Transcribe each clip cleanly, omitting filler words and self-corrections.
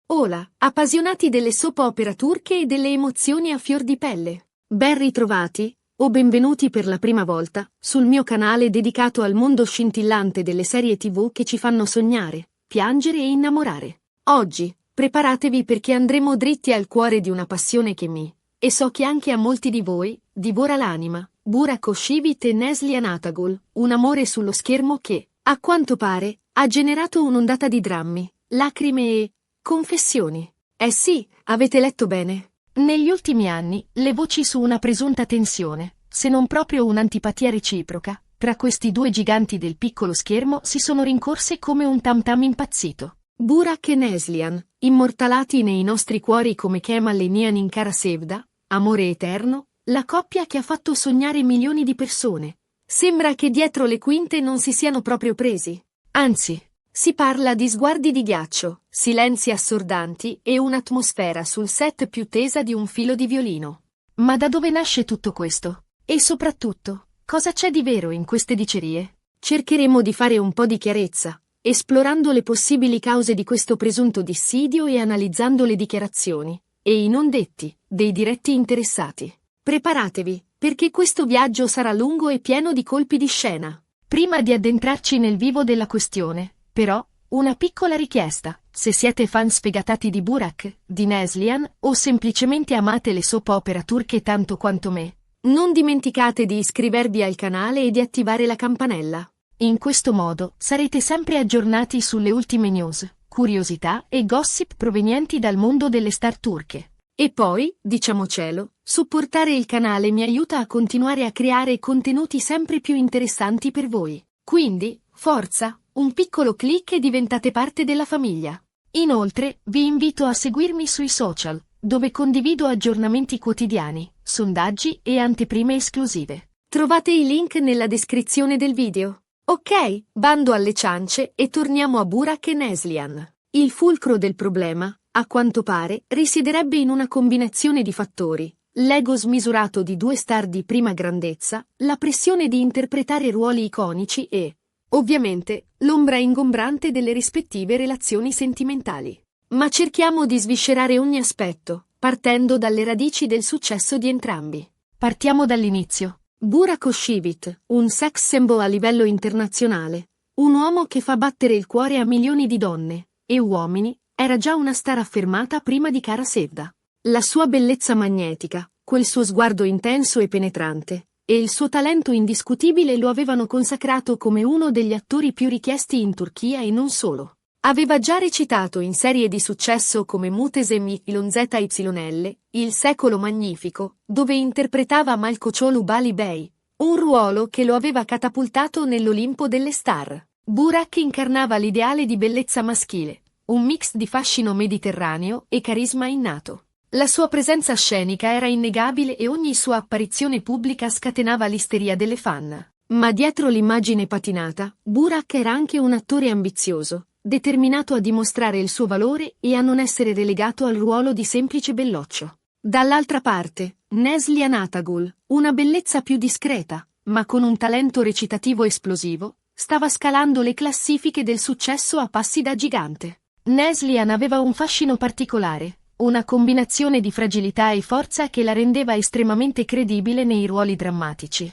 Hola, appassionati delle soap opera turche e delle emozioni a fior di pelle. Ben ritrovati, o benvenuti per la prima volta, sul mio canale dedicato al mondo scintillante delle serie TV che ci fanno sognare, piangere e innamorare. Oggi, preparatevi perché andremo dritti al cuore di una passione che e so che anche a molti di voi, divora l'anima, Burak Özçivit e Neslihan Atagül, un amore sullo schermo che, a quanto pare, ha generato un'ondata di drammi, lacrime e confessioni. Eh sì, avete letto bene. Negli ultimi anni, le voci su una presunta tensione, se non proprio un'antipatia reciproca, tra questi due giganti del piccolo schermo si sono rincorse come un tam tam impazzito. Burak e Neslihan, immortalati nei nostri cuori come Kemal e Nihan in Kara Sevda, amore eterno, la coppia che ha fatto sognare milioni di persone. Sembra che dietro le quinte non si siano proprio presi. Anzi, si parla di sguardi di ghiaccio, silenzi assordanti e un'atmosfera sul set più tesa di un filo di violino. Ma da dove nasce tutto questo? E soprattutto, cosa c'è di vero in queste dicerie? Cercheremo di fare un po' di chiarezza, esplorando le possibili cause di questo presunto dissidio e analizzando le dichiarazioni e i non detti dei diretti interessati. Preparatevi, perché questo viaggio sarà lungo e pieno di colpi di scena. Prima di addentrarci nel vivo della questione, però, una piccola richiesta: se siete fan sfegatati di Burak, di Neslihan, o semplicemente amate le soap opera turche tanto quanto me, non dimenticate di iscrivervi al canale e di attivare la campanella. In questo modo sarete sempre aggiornati sulle ultime news, curiosità e gossip provenienti dal mondo delle star turche. E poi, diciamocelo, supportare il canale mi aiuta a continuare a creare contenuti sempre più interessanti per voi. Quindi, forza, un piccolo click e diventate parte della famiglia. Inoltre, vi invito a seguirmi sui social, dove condivido aggiornamenti quotidiani, sondaggi e anteprime esclusive. Trovate i link nella descrizione del video. Ok, bando alle ciance e torniamo a Burak e Neslihan. Il fulcro del problema, a quanto pare, risiederebbe in una combinazione di fattori: l'ego smisurato di due star di prima grandezza, la pressione di interpretare ruoli iconici e, ovviamente, l'ombra ingombrante delle rispettive relazioni sentimentali. Ma cerchiamo di sviscerare ogni aspetto, partendo dalle radici del successo di entrambi. Partiamo dall'inizio. Burak Özçivit, un sex symbol a livello internazionale, un uomo che fa battere il cuore a milioni di donne e uomini, era già una star affermata prima di Kara Sevda. La sua bellezza magnetica, quel suo sguardo intenso e penetrante, e il suo talento indiscutibile lo avevano consacrato come uno degli attori più richiesti in Turchia e non solo. Aveva già recitato in serie di successo come Muhteşem Yüzyıl ZYL, Il secolo magnifico, dove interpretava Malkoçoğlu Bali Bey, un ruolo che lo aveva catapultato nell'Olimpo delle star. Burak incarnava l'ideale di bellezza maschile, un mix di fascino mediterraneo e carisma innato. La sua presenza scenica era innegabile e ogni sua apparizione pubblica scatenava l'isteria delle fan. Ma dietro l'immagine patinata, Burak era anche un attore ambizioso, determinato a dimostrare il suo valore e a non essere relegato al ruolo di semplice belloccio. Dall'altra parte, Neslihan Atagül, una bellezza più discreta, ma con un talento recitativo esplosivo, stava scalando le classifiche del successo a passi da gigante. Neslihan aveva un fascino particolare, una combinazione di fragilità e forza che la rendeva estremamente credibile nei ruoli drammatici.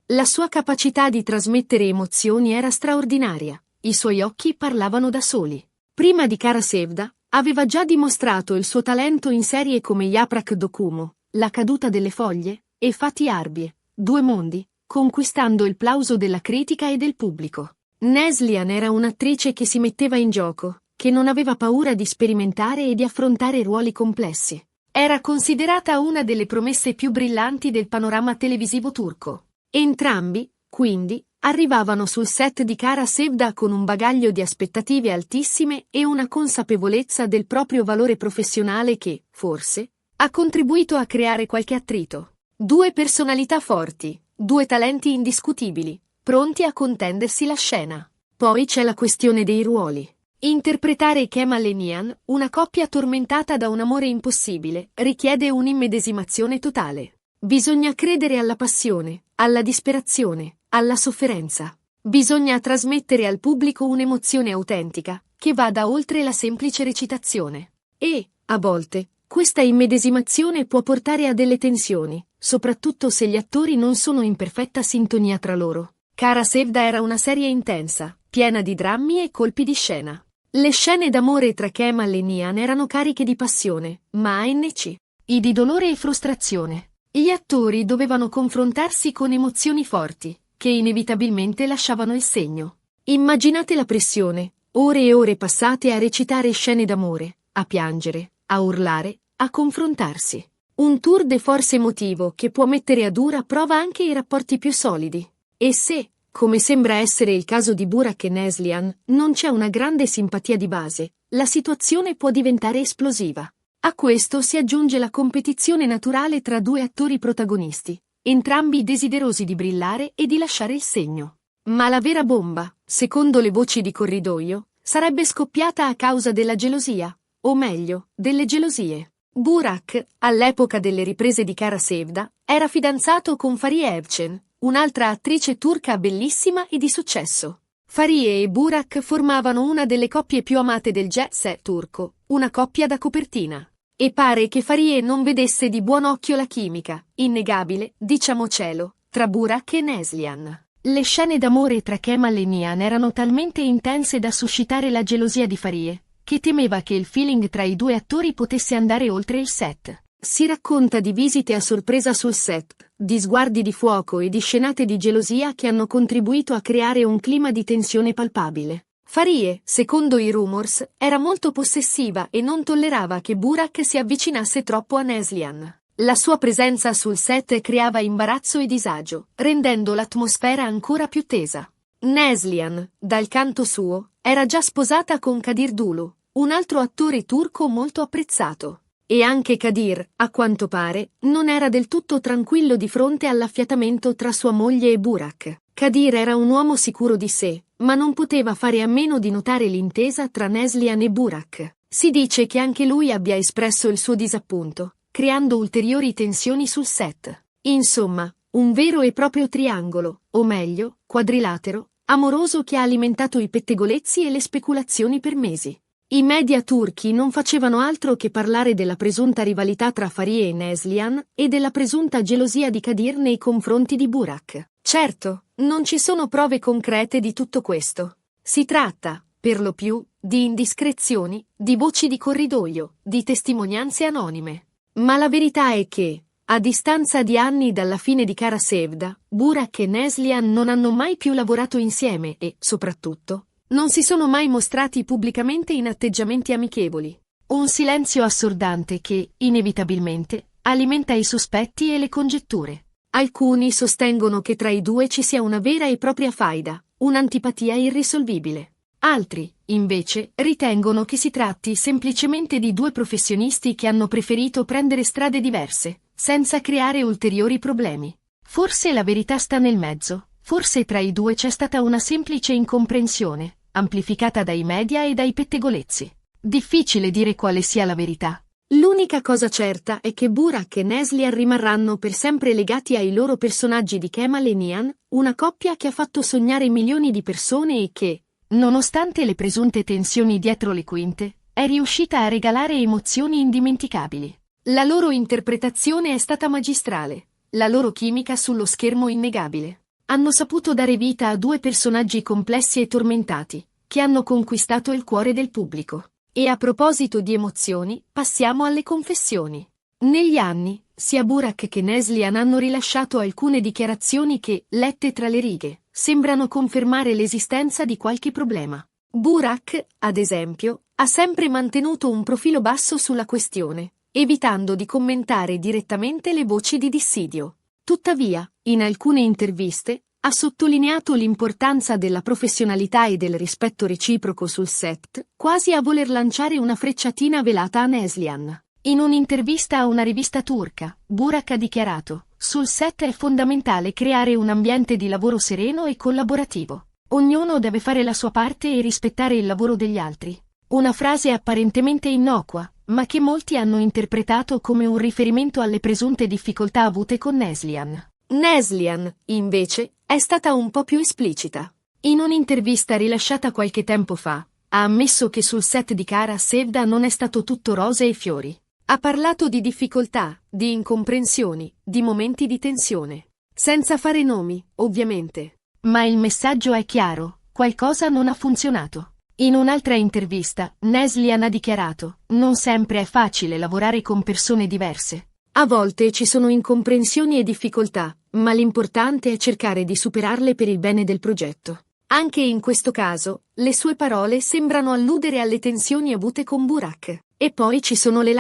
La sua capacità di trasmettere emozioni era straordinaria, i suoi occhi parlavano da soli. Prima di Kara Sevda, aveva già dimostrato il suo talento in serie come Yaprak Dökümü, La caduta delle foglie, e Fatih Arbie, Due mondi, conquistando il plauso della critica e del pubblico. Neslihan era un'attrice che si metteva in gioco, che non aveva paura di sperimentare e di affrontare ruoli complessi. Era considerata una delle promesse più brillanti del panorama televisivo turco. Entrambi, quindi, arrivavano sul set di Kara Sevda con un bagaglio di aspettative altissime e una consapevolezza del proprio valore professionale che, forse, ha contribuito a creare qualche attrito. Due personalità forti, due talenti indiscutibili, pronti a contendersi la scena. Poi c'è la questione dei ruoli. Interpretare Kemal e Nihan, una coppia tormentata da un amore impossibile, richiede un'immedesimazione totale. Bisogna credere alla passione, alla disperazione, alla sofferenza. Bisogna trasmettere al pubblico un'emozione autentica, che vada oltre la semplice recitazione. E, a volte, questa immedesimazione può portare a delle tensioni, soprattutto se gli attori non sono in perfetta sintonia tra loro. Kara Sevda era una serie intensa, piena di drammi e colpi di scena. Le scene d'amore tra Kemal e Nihan erano cariche di passione, ma ANC, di dolore e frustrazione. Gli attori dovevano confrontarsi con emozioni forti, che inevitabilmente lasciavano il segno. Immaginate la pressione, ore e ore passate a recitare scene d'amore, a piangere, a urlare, a confrontarsi. Un tour de force emotivo che può mettere a dura prova anche i rapporti più solidi. E se, come sembra essere il caso di Burak e Neslihan, non c'è una grande simpatia di base, la situazione può diventare esplosiva. A questo si aggiunge la competizione naturale tra due attori protagonisti, entrambi desiderosi di brillare e di lasciare il segno. Ma la vera bomba, secondo le voci di corridoio, sarebbe scoppiata a causa della gelosia, o meglio, delle gelosie. Burak, all'epoca delle riprese di Kara Sevda, era fidanzato con Fariye Evcen, un'altra attrice turca bellissima e di successo. Fariye e Burak formavano una delle coppie più amate del jet set turco, una coppia da copertina. E pare che Fariye non vedesse di buon occhio la chimica, innegabile, diciamocelo, tra Burak e Neslihan. Le scene d'amore tra Kemal e Nihan erano talmente intense da suscitare la gelosia di Fariye, che temeva che il feeling tra i due attori potesse andare oltre il set. Si racconta di visite a sorpresa sul set, di sguardi di fuoco e di scenate di gelosia che hanno contribuito a creare un clima di tensione palpabile. Fariye, secondo i rumors, era molto possessiva e non tollerava che Burak si avvicinasse troppo a Neslihan. La sua presenza sul set creava imbarazzo e disagio, rendendo l'atmosfera ancora più tesa. Neslihan, dal canto suo, era già sposata con Kadir Dulu, un altro attore turco molto apprezzato. E anche Kadir, a quanto pare, non era del tutto tranquillo di fronte all'affiatamento tra sua moglie e Burak. Kadir era un uomo sicuro di sé, ma non poteva fare a meno di notare l'intesa tra Neslihan e Burak. Si dice che anche lui abbia espresso il suo disappunto, creando ulteriori tensioni sul set. Insomma, un vero e proprio triangolo, o meglio, quadrilatero, amoroso che ha alimentato i pettegolezzi e le speculazioni per mesi. I media turchi non facevano altro che parlare della presunta rivalità tra Fariye e Neslihan e della presunta gelosia di Kadir nei confronti di Burak. Certo, non ci sono prove concrete di tutto questo. Si tratta, per lo più, di indiscrezioni, di voci di corridoio, di testimonianze anonime. Ma la verità è che, a distanza di anni dalla fine di Kara Sevda, Burak e Neslihan non hanno mai più lavorato insieme e, soprattutto, non si sono mai mostrati pubblicamente in atteggiamenti amichevoli. Un silenzio assordante che, inevitabilmente, alimenta i sospetti e le congetture. Alcuni sostengono che tra i due ci sia una vera e propria faida, un'antipatia irrisolvibile. Altri, invece, ritengono che si tratti semplicemente di due professionisti che hanno preferito prendere strade diverse, senza creare ulteriori problemi. Forse la verità sta nel mezzo, forse tra i due c'è stata una semplice incomprensione, amplificata dai media e dai pettegolezzi. Difficile dire quale sia la verità. L'unica cosa certa è che Burak e Neslihan rimarranno per sempre legati ai loro personaggi di Kemal e Nihan, una coppia che ha fatto sognare milioni di persone e che, nonostante le presunte tensioni dietro le quinte, è riuscita a regalare emozioni indimenticabili. La loro interpretazione è stata magistrale, la loro chimica sullo schermo innegabile. Hanno saputo dare vita a due personaggi complessi e tormentati, che hanno conquistato il cuore del pubblico. E a proposito di emozioni, passiamo alle confessioni. Negli anni, sia Burak che Neslihan hanno rilasciato alcune dichiarazioni che, lette tra le righe, sembrano confermare l'esistenza di qualche problema. Burak, ad esempio, ha sempre mantenuto un profilo basso sulla questione, evitando di commentare direttamente le voci di dissidio. Tuttavia, in alcune interviste, ha sottolineato l'importanza della professionalità e del rispetto reciproco sul set, quasi a voler lanciare una frecciatina velata a Neslihan. In un'intervista a una rivista turca, Burak ha dichiarato: "Sul set è fondamentale creare un ambiente di lavoro sereno e collaborativo. Ognuno deve fare la sua parte e rispettare il lavoro degli altri." Una frase apparentemente innocua, ma che molti hanno interpretato come un riferimento alle presunte difficoltà avute con Neslihan. Neslihan, invece, è stata un po' più esplicita. In un'intervista rilasciata qualche tempo fa, ha ammesso che sul set di Kara Sevda non è stato tutto rose e fiori. Ha parlato di difficoltà, di incomprensioni, di momenti di tensione. Senza fare nomi, ovviamente. Ma il messaggio è chiaro, qualcosa non ha funzionato. In un'altra intervista, Neslihan ha dichiarato: non sempre è facile lavorare con persone diverse. A volte ci sono incomprensioni e difficoltà, ma l'importante è cercare di superarle per il bene del progetto. Anche in questo caso, le sue parole sembrano alludere alle tensioni avute con Burak. E poi ci sono le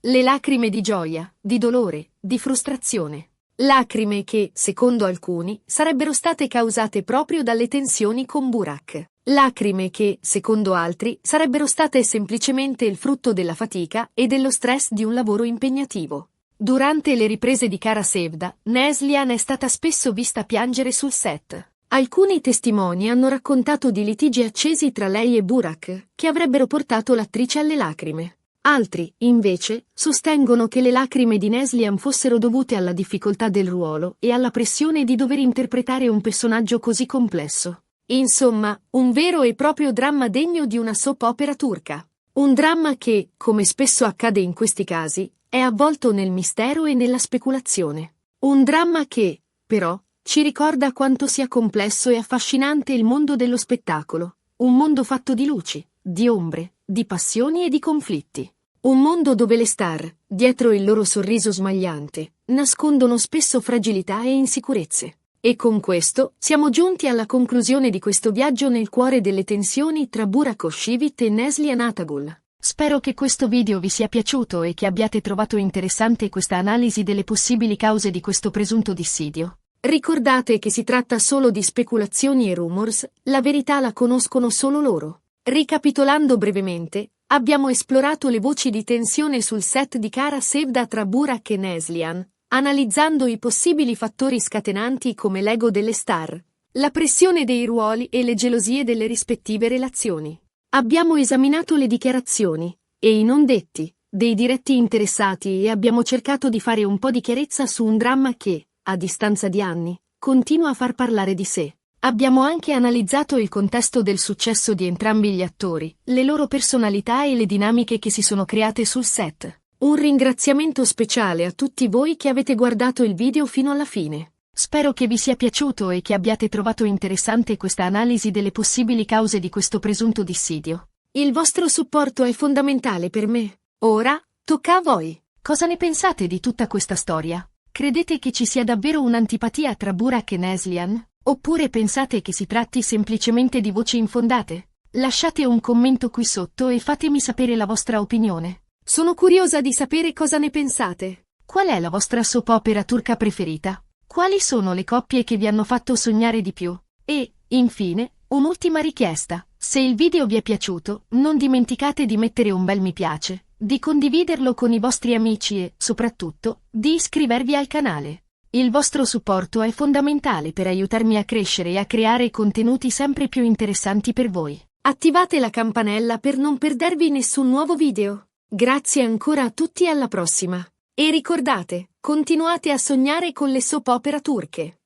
le lacrime di gioia, di dolore, di frustrazione. Lacrime che, secondo alcuni, sarebbero state causate proprio dalle tensioni con Burak. Lacrime che, secondo altri, sarebbero state semplicemente il frutto della fatica e dello stress di un lavoro impegnativo. Durante le riprese di Kara Sevda, Neslihan è stata spesso vista piangere sul set. Alcuni testimoni hanno raccontato di litigi accesi tra lei e Burak, che avrebbero portato l'attrice alle lacrime. Altri, invece, sostengono che le lacrime di Neslihan fossero dovute alla difficoltà del ruolo e alla pressione di dover interpretare un personaggio così complesso. Insomma, un vero e proprio dramma degno di una soap opera turca. Un dramma che, come spesso accade in questi casi, è avvolto nel mistero e nella speculazione. Un dramma che, però, ci ricorda quanto sia complesso e affascinante il mondo dello spettacolo. Un mondo fatto di luci, di ombre, di passioni e di conflitti. Un mondo dove le star, dietro il loro sorriso smagliante, nascondono spesso fragilità e insicurezze. E con questo siamo giunti alla conclusione di questo viaggio nel cuore delle tensioni tra Burak Özçivit e Neslihan Atagul. Spero che questo video vi sia piaciuto e che abbiate trovato interessante questa analisi delle possibili cause di questo presunto dissidio. Ricordate che si tratta solo di speculazioni e rumors, la verità la conoscono solo loro. Ricapitolando brevemente, abbiamo esplorato le voci di tensione sul set di Kara Sevda tra Burak e Neslihan, analizzando i possibili fattori scatenanti come l'ego delle star, la pressione dei ruoli e le gelosie delle rispettive relazioni. Abbiamo esaminato le dichiarazioni e i non detti dei diretti interessati e abbiamo cercato di fare un po' di chiarezza su un dramma che, a distanza di anni, continua a far parlare di sé. Abbiamo anche analizzato il contesto del successo di entrambi gli attori, le loro personalità e le dinamiche che si sono create sul set. Un ringraziamento speciale a tutti voi che avete guardato il video fino alla fine. Spero che vi sia piaciuto e che abbiate trovato interessante questa analisi delle possibili cause di questo presunto dissidio. Il vostro supporto è fondamentale per me. Ora, tocca a voi. Cosa ne pensate di tutta questa storia? Credete che ci sia davvero un'antipatia tra Burak e Neslihan? Oppure pensate che si tratti semplicemente di voci infondate? Lasciate un commento qui sotto e fatemi sapere la vostra opinione. Sono curiosa di sapere cosa ne pensate. Qual è la vostra soap opera turca preferita? Quali sono le coppie che vi hanno fatto sognare di più? E, infine, un'ultima richiesta. Se il video vi è piaciuto, non dimenticate di mettere un bel mi piace, di condividerlo con i vostri amici e, soprattutto, di iscrivervi al canale. Il vostro supporto è fondamentale per aiutarmi a crescere e a creare contenuti sempre più interessanti per voi. Attivate la campanella per non perdervi nessun nuovo video. Grazie ancora a tutti e alla prossima. E ricordate, continuate a sognare con le soap opera turche.